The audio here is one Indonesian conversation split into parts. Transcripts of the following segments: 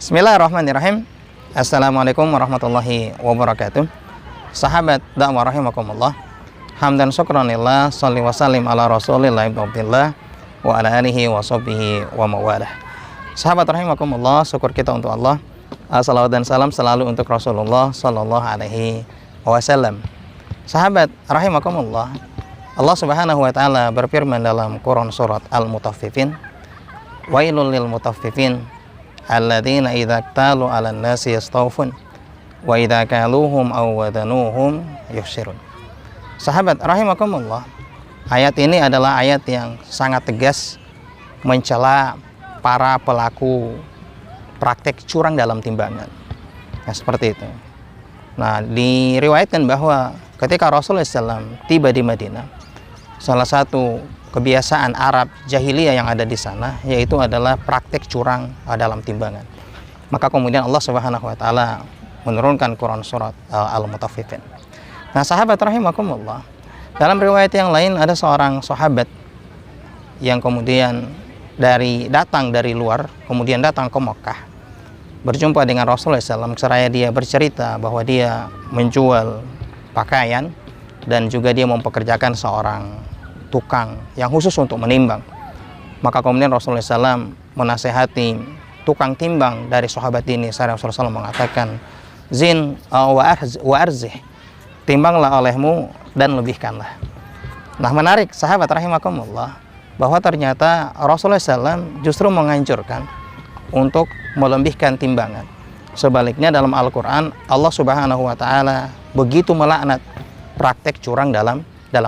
Bismillahirrahmanirrahim. Assalamualaikum warahmatullahi wabarakatuh. Sahabat dakwah rahimakumullah. Hamdan syukran lillah, sholli wa sallim ala rasulillah ibn Abdillah wa ala alihi wa sahbihi wa mawalah. Sahabat rahimakumullah, syukur kita untuk Allah. Salawat dan salam selalu untuk Rasulullah sallallahu alaihi wasallam. Sahabat rahimakumullah, Allah Subhanahu wa taala berfirman dalam Quran surat Al-Mutaffifin, wailul lil mutaffifin alladzina idza iktalu 'alan nasi yastawfun wa idza kaluhum aw wadanuhum yukhsirun. Sahabat rahimakumullah, ayat ini adalah ayat yang sangat tegas mencela para pelaku praktek curang dalam timbangan. Nah, seperti itu. Nah, diriwayatkan bahwa ketika Rasulullah SAW tiba di Madinah, salah satu kebiasaan Arab jahiliyah yang ada di sana yaitu adalah praktek curang dalam timbangan. Maka kemudian Allah Subhanahu wa taala menurunkan Quran surat Al-Mutaffifin. Nah, sahabat rahimakumullah, dalam riwayat yang lain ada seorang sahabat yang kemudian datang dari luar, kemudian datang ke Mekah, berjumpa dengan Rasulullah SAW. Seraya dia bercerita bahwa dia menjual pakaian dan juga dia mempekerjakan seorang tukang yang khusus untuk menimbang. Maka kemudian Rasulullah SAW menasehati tukang timbang dari sahabat ini. Rasulullah SAW mengatakan, zin wa arzih, timbanglah olehmu dan lebihkanlah. Nah, menarik sahabat rahimakumullah, bahwa ternyata Rasulullah SAW justru menganjurkan untuk melebihkan timbangan. Sebaliknya dalam Al-Quran, Allah Subhanahu wa taala begitu melaknat praktek curang dalam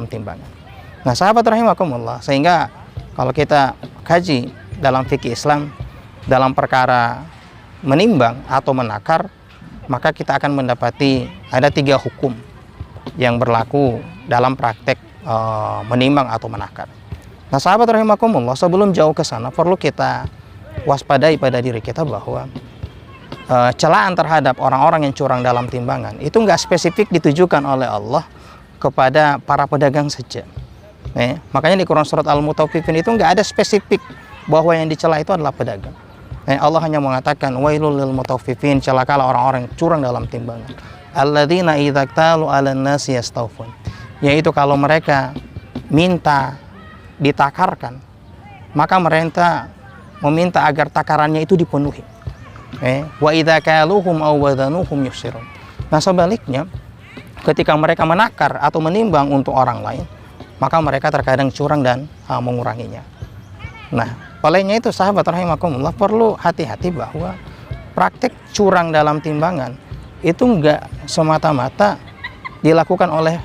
timbangan. Nah, sahabat rahimakumullah, sehingga kalau kita kaji dalam fikih Islam dalam perkara menimbang atau menakar, maka kita akan mendapati ada 3 hukum yang berlaku dalam praktek menimbang atau menakar. Nah, sahabat rahimakumullah, sebelum jauh ke sana perlu kita waspadai pada diri kita bahwa celaan terhadap orang-orang yang curang dalam timbangan itu nggak spesifik ditujukan oleh Allah kepada para pedagang saja. Makanya di Quran surat Al-Mutaffifin itu nggak ada spesifik bahwa yang dicela itu adalah pedagang. Allah hanya mengatakan wailul lil mutaffifin, celakalah orang-orang yang curang dalam timbangan. Alladzina idza iktalu 'alan nasi yastawfun, yaitu kalau mereka minta ditakarkan, maka mereka meminta agar takarannya itu dipenuhi. Wa idza kaluhum aw wadanuhum yukhsirun. Nah, sebaliknya ketika mereka menakar atau menimbang untuk orang lain, maka mereka terkadang curang dan menguranginya. Nah, olehnya itu sahabat rahimakumullah perlu hati-hati bahwa praktek curang dalam timbangan itu enggak semata-mata dilakukan oleh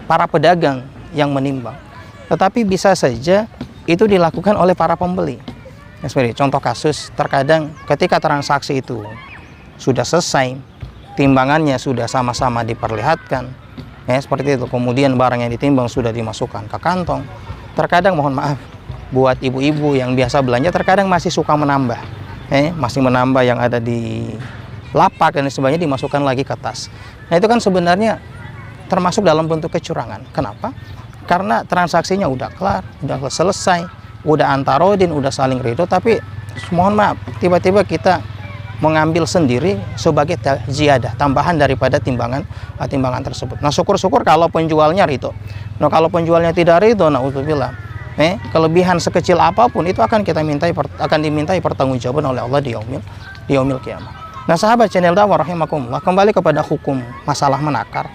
para pedagang yang menimbang, tetapi bisa saja itu dilakukan oleh para pembeli. Seperti contoh kasus, terkadang ketika transaksi itu sudah selesai, timbangannya sudah sama-sama diperlihatkan, seperti itu, kemudian barang yang ditimbang sudah dimasukkan ke kantong. Terkadang mohon maaf, buat ibu-ibu yang biasa belanja terkadang masih suka menambah, masih menambah yang ada di lapak dan sebagainya, dimasukkan lagi ke tas. Nah, itu kan sebenarnya termasuk dalam bentuk kecurangan. Kenapa? Karena transaksinya udah kelar, udah selesai, udah antarodin, udah saling ridho, tapi mohon maaf, tiba-tiba kita mengambil sendiri sebagai ziyadah, tambahan daripada timbangan tersebut. Nah, syukur-syukur kalau penjualnya ridho. Nah, kalau penjualnya tidak ridho, na'udzubillah, kelebihan sekecil apapun itu akan dimintai pertanggungjawaban oleh Allah di yaumil qiyamah. Nah, sahabat channel dakwah rahimakumullah, kembali kepada hukum masalah menakar.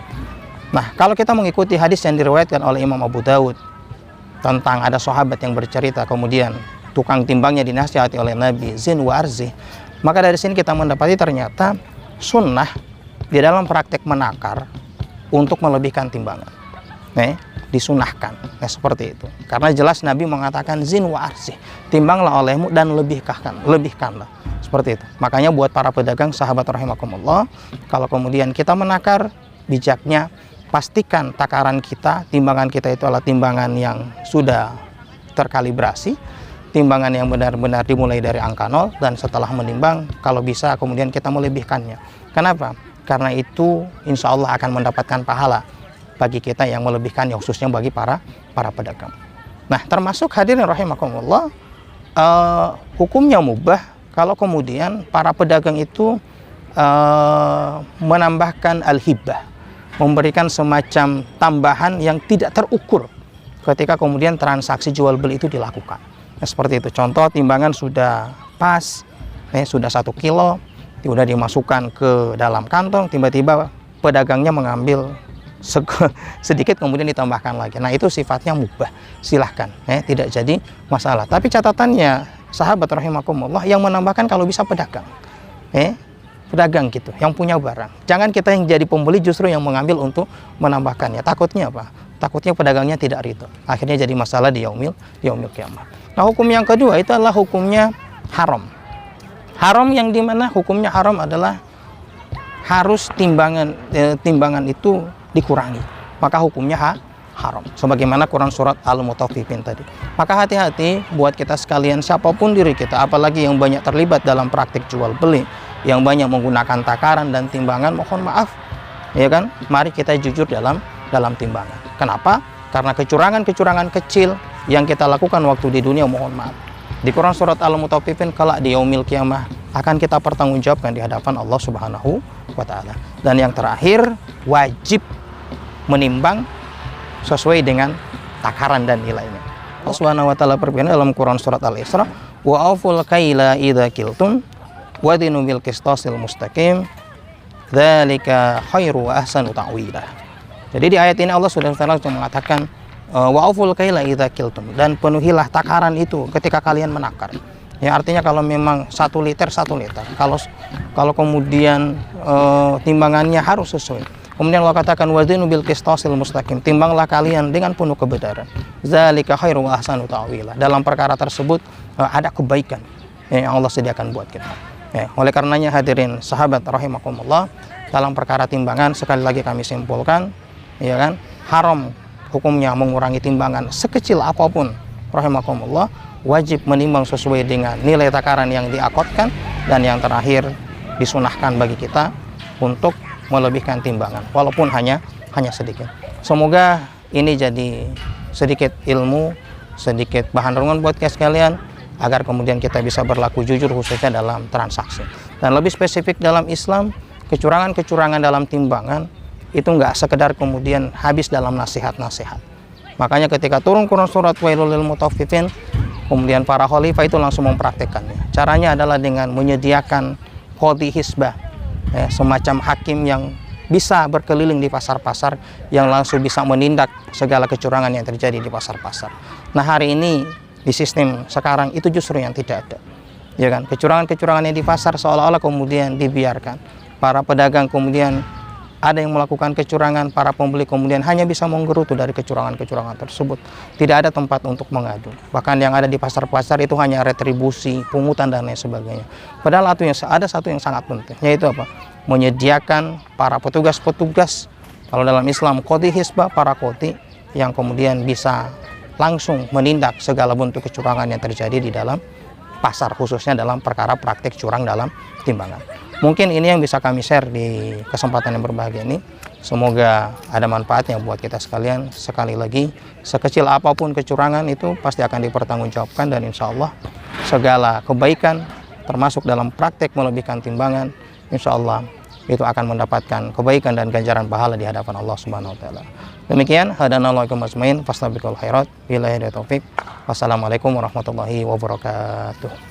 Nah, kalau kita mengikuti hadis yang diriwayatkan oleh Imam Abu Dawud tentang ada sahabat yang bercerita, kemudian tukang timbangnya dinasihati oleh Nabi, zin wa arzih, maka dari sini kita mendapati ternyata sunnah di dalam praktek menakar untuk melebihkan timbangan, disunahkan, seperti itu. Karena jelas Nabi mengatakan zin wa arzih, timbanglah olehmu dan lebihkanlah, seperti itu. Makanya buat para pedagang sahabat rahimakumullah, kalau kemudian kita menakar, bijaknya pastikan takaran kita, timbangan kita itu adalah timbangan yang sudah terkalibrasi, timbangan yang benar-benar dimulai dari angka 0, dan setelah menimbang kalau bisa kemudian kita melebihkannya. Kenapa? Karena itu insya Allah akan mendapatkan pahala bagi kita yang melebihkannya, khususnya bagi para pedagang. Nah, termasuk hadirin rahimakumullah, hukumnya mubah kalau kemudian para pedagang itu menambahkan al-hibah, memberikan semacam tambahan yang tidak terukur ketika kemudian transaksi jual beli itu dilakukan. Nah, seperti itu. Contoh, timbangan sudah pas, sudah 1 kilo, sudah dimasukkan ke dalam kantong, tiba-tiba pedagangnya mengambil sedikit kemudian ditambahkan lagi. Nah, itu sifatnya mubah, silahkan, tidak jadi masalah. Tapi catatannya, sahabat rahimakumullah, yang menambahkan kalau bisa pedagang, pedagang gitu, yang punya barang. Jangan kita yang jadi pembeli justru yang mengambil untuk menambahkannya. Takutnya apa? Takutnya pedagangnya tidak ridho. Akhirnya jadi masalah di yaumil kiamah. Nah, hukum yang kedua itu adalah hukumnya haram. Haram yang dimana hukumnya haram adalah harus timbangan itu dikurangi. Maka hukumnya haram. Sebagaimana Quran surat Al-Mutaffifin tadi. Maka hati-hati buat kita sekalian, siapapun diri kita, apalagi yang banyak terlibat dalam praktik jual beli, yang banyak menggunakan takaran dan timbangan, mohon maaf, ya kan? Mari kita jujur dalam timbangan. Kenapa? Karena kecurangan-kecurangan kecil yang kita lakukan waktu di dunia, mohon maaf, di Quran surat Al-Mutaffifin kelak di yaumil kiamah akan kita pertanggungjawabkan di hadapan Allah Subhanahu wa taala. Dan yang terakhir, wajib menimbang sesuai dengan takaran dan nilainya. Allah Subhanahu wa taala berfirman dalam Quran surat Al-Isra, wa auful kaila idza kiltum wadinu bil qistasil mustaqim dzalika khairu wa ahsanu ta'wila. Jadi di ayat ini Allah sudah mengatakan wa auful kaila idza kiltum, dan penuhilah takaran itu ketika kalian menakar. Ya, artinya kalau memang 1 liter 1 liter. Kalau kemudian timbangannya harus sesuai. Kemudian Allah katakan wazinu bil qistasil mustaqim, timbanglah kalian dengan penuh kebenaran. Zalika khairu wa ahsanu ta'wila. Dalam perkara tersebut ada kebaikan yang Allah sediakan buat kita. Ya, oleh karenanya hadirin sahabat rahimakumullah, dalam perkara timbangan sekali lagi kami simpulkan, ya kan, haram hukumnya mengurangi timbangan sekecil apapun rahimakumullah. Wajib menimbang sesuai dengan nilai takaran yang diakotkan, dan yang terakhir disunahkan bagi kita untuk melebihkan timbangan walaupun hanya sedikit. Semoga ini jadi sedikit ilmu, sedikit bahan renungan buat kita sekalian, agar kemudian kita bisa berlaku jujur khususnya dalam transaksi. Dan lebih spesifik dalam Islam, kecurangan-kecurangan dalam timbangan itu nggak sekedar kemudian habis dalam nasihat-nasihat. Makanya ketika turun Quran surat Wailul lil Mutaffifin, kemudian para khalifah itu langsung mempraktekannya. Caranya adalah dengan menyediakan qadhi hisbah, semacam hakim yang bisa berkeliling di pasar-pasar, yang langsung bisa menindak segala kecurangan yang terjadi di pasar-pasar. Nah, hari ini di sistem sekarang itu justru yang tidak ada, ya kan? Kecurangan-kecurangan yang di pasar seolah-olah kemudian dibiarkan. Para pedagang kemudian ada yang melakukan kecurangan, para pembeli kemudian hanya bisa menggerutu dari kecurangan-kecurangan tersebut. Tidak ada tempat untuk mengadu. Bahkan yang ada di pasar-pasar itu hanya retribusi, pungutan, dan lain sebagainya. Padahal ada satu yang sangat penting, yaitu apa? Menyediakan para petugas-petugas, kalau dalam Islam qadhi hisbah, para qadhi yang kemudian bisa langsung menindak segala bentuk kecurangan yang terjadi di dalam pasar, khususnya dalam perkara praktik curang dalam timbangan. Mungkin ini yang bisa kami share di kesempatan yang berbahagia ini. Semoga ada manfaatnya buat kita sekalian. Sekali lagi, sekecil apapun kecurangan itu pasti akan dipertanggungjawabkan, dan insya Allah segala kebaikan termasuk dalam praktek melebihkan timbangan, insya Allah itu akan mendapatkan kebaikan dan ganjaran pahala di hadapan Allah Subhanahu wa taala. Demikian, hadanallahu ajmain, fastabiqul khairat, billahi taufiq. Wassalamualaikum warahmatullahi wabarakatuh.